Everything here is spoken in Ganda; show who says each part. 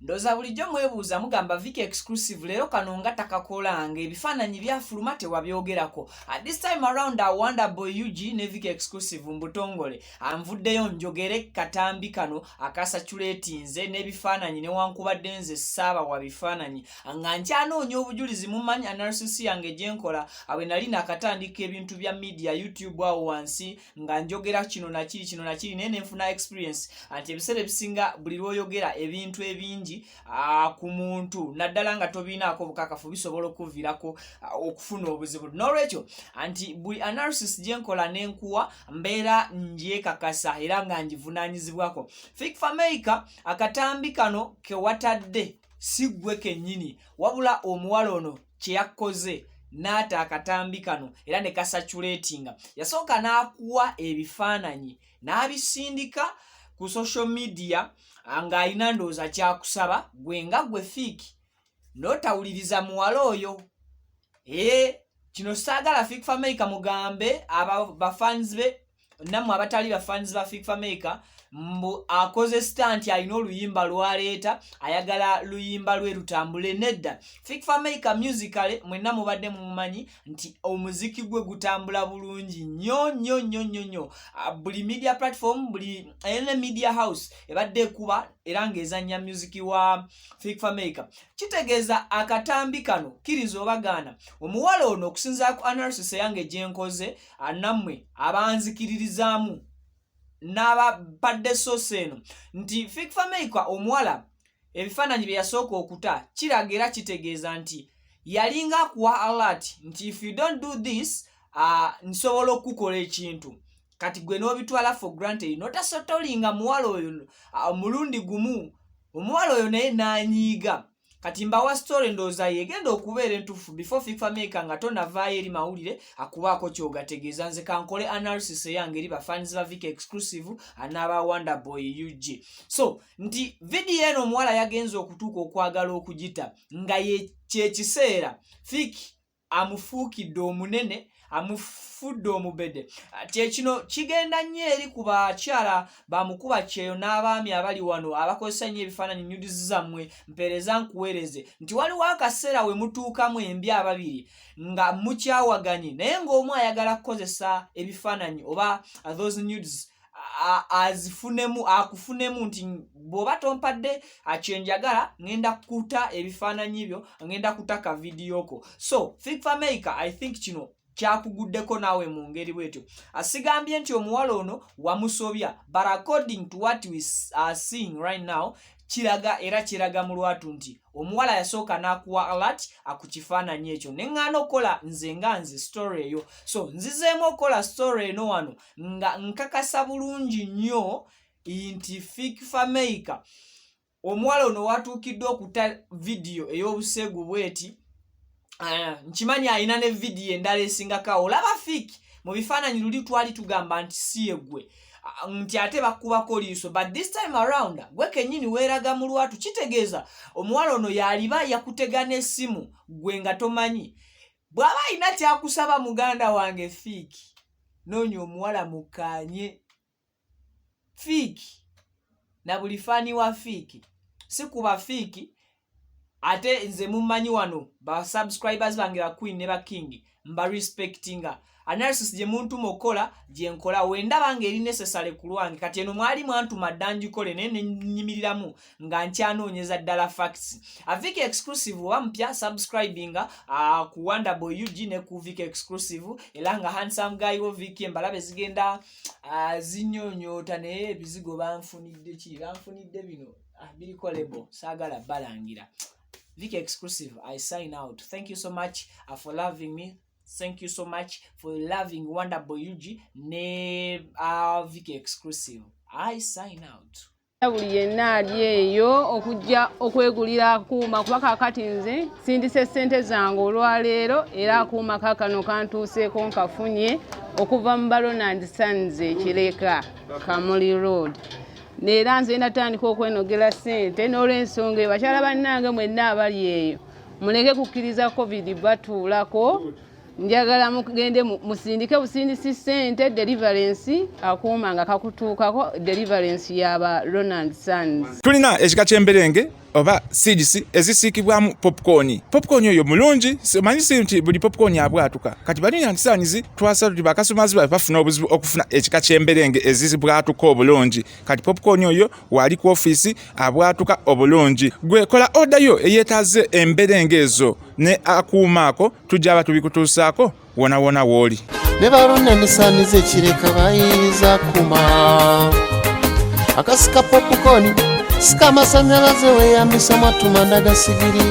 Speaker 1: ndoza bulijjo mwebuuza mugamba Viki exclusive lero kano nga takakolanga ebifaananyi byafuluma tewabyogerako. At this time around Wonderboy UG ne Viki exclusive mbutongole anvuddeyo njogere katambi kano akasatulatinze n'ebifaananyi newankubadde nze ssaaba wa bifaananyi nga nkyanoonya obujulizi mumanyi analysis yange gyenkola awe nali nakatandika ebintu bya media YouTube awo wansi nga njogera kino nakiri naye nenfuna experience anti ebiseera ebisinga buli lwoyogera ebintu ebingi ku muntu naddala nga tobinaako bukakafu bisobola okuviirako okufuna obuzibu. N'olwekyo anti buli analysis gyenkola nenkuwa mbeera ngyekakasa era nga ngivunaanyizibwako. Fikfamaker akatambi kano kewatadde si ggwe kennyini wabula omuwala ono kye yakoze n'ata akatambi kano era ne kasatulatinga. Yasooka n'akuwa ebifaananyi n'abisindika ku social media nga alina ndowooza kyakusaba gwe nga gwe Fiki n'otawuliriza muwala oyo. Kino saagala Fikfamaker mugambe bafans be nammwe abatali bafans ba Fikfamaker mbu akoze stunt alina oluyimba lwaleeta ayagala luyimba lwe lutambule. Nedda, Fikfamaker musically mwenna mubadde mumumanyi nti omuziki gwe gutambula bulungi nnyo. Buli media platform, buli media house ebadde ekuba era ng'ezannya musiki wa Fikfamaker. Kitegeeza akatambi kano kiriza obagaana omuwala ono okusinza ku analysis yange gyenkoze nammwe abanzikiririzaamu n'ababadde soose eno nti Fikfamaker omuwala ebifaananyi bye yasooka okuta kiraga era kitegeeza nti yalinga akuwa alert nti if you don't do this nsobola okukola ekintu kati gwe n'obitwala for granted notasotolinga muwala oyo omulundi gumu omuwala oyo naye n'anyiiga. Kati mbawa story ndooza yegenda okubeera entuufu before Fikfamaker nga tonavaayo eri mawulire akubaako kyogategeeza nze kankole analysis yange eri bafans ba Viki exclusive n'aba Wonderboy UG. So nti video eno omuwala yagenza okutuuka okwagala okugita nga ye kyekiseera Fiki amufuukidde omunene amufudde omubede. Kino kigenda nnyo eri ku bakyala bamukuba kyeyo n'abaami abali wano abakozesa nnyo ebifaananyi nudes zammwe mpeereza nkuweereze nti waliwo akaseera we mutuukamu embi ababiri nga mukyawaganye naye ng'omu ayagala kukozesa ebifaananyi oba those nudes akufunemu nti bw'oba tompadde kyenjagala ngenda kukuta ebifaananyi byo ngenda kutaka video ko. So Fikfamaker I think kino kyakuguddeko naawe mu ngeri bwetyo. Asigambye nti omuwala ono wamusobya but according to what we are seeing right now kiraga mu lwatu nti omuwala yasooka n'akuwa alert akukifaananyi ekyo neŋŋaana okukola nze story eyo. So nzizeemu okukola story eno wano nga nkakasa bulungi nnyo nti Fikfamaker omuwala ono watuukiddwa okuta video ey'obuseegu bweti. Nkimanyi alina ne video endala esingako. Olaba Fiki mu bifaananyi luli twali tugamba nti si egwe nti ate bakubako liiso but this time around gwe kennyini weeraga mu lwatu. Kitegeeza omuwala ono yaliba yakutega n'essimu gwe nga tomanyi. Bw'aba alina kyakusaba muganda wange Fiki noonya omuwala mukaanye. Fiki na buli faani wa Fiki si kuba Fiki ate nze mumanyi wano ba subscribers bange ba Queen ne ba King mba respectinga analysis gye muntu mokola gye nkola wenda bange eri necessary ku lwange. Kati eno mwali mwantuma ddanjikole naye nenyimiriramu nga nkyanoonyeza ddala facts. Viki exclusive oba mpya subscribinga ku Wonderboy UG ne ku Viki exclusive era nga handsome guy wo Viki embalabe zigenda zinyonyoota naye ebizigo banfunidde bino biriko lebo saagala balangira. Viki exclusive, I sign out. Thank you so much for loving me. Thank you so much for loving Wonderboy UG ne Viki exclusive. I sign out.
Speaker 2: Buli yenna ali eyo okujja okwegulira akuuma kuba kaakati nze sindise ssente zange olwaleero era akuuma kaakano kantuuseeko nkafunye okuva mu Ronald Sons Kireka Kamuli Road. Neera nze natandika okwenogera ssente n'olw'ensonga eyo bakyala bannange mwenna abali eyo muleke kukkiriza covid batuulako. Njagala mugende musindike busindisi ssente deliverance akuuma nga kakutuukako deliverance y'aba Ronald Sons.
Speaker 3: Tulina ekika ky'emberenge oba seeds ezisiikibwamu popcorn. Popcorn oyo mulungi, manyisi nti buli popcorn abwatuka. Kati bali antisanyizi twasala tuti bakasumazi bafuna obuzibu okufuna ekika ky'emberenge ezizibwatuka obulungi. Kati popcorn oyo wali ku office abwatuka obulungi. Gwe kola order yo eyetaze emberenge ezo ne akuuma ako tujja tubikutuusaako wona wooli.
Speaker 4: Ne balonda endisaniza ekireka bayiza kuma akasika popcorn sika amasanyalaze weyambisa matuma ndagasigiri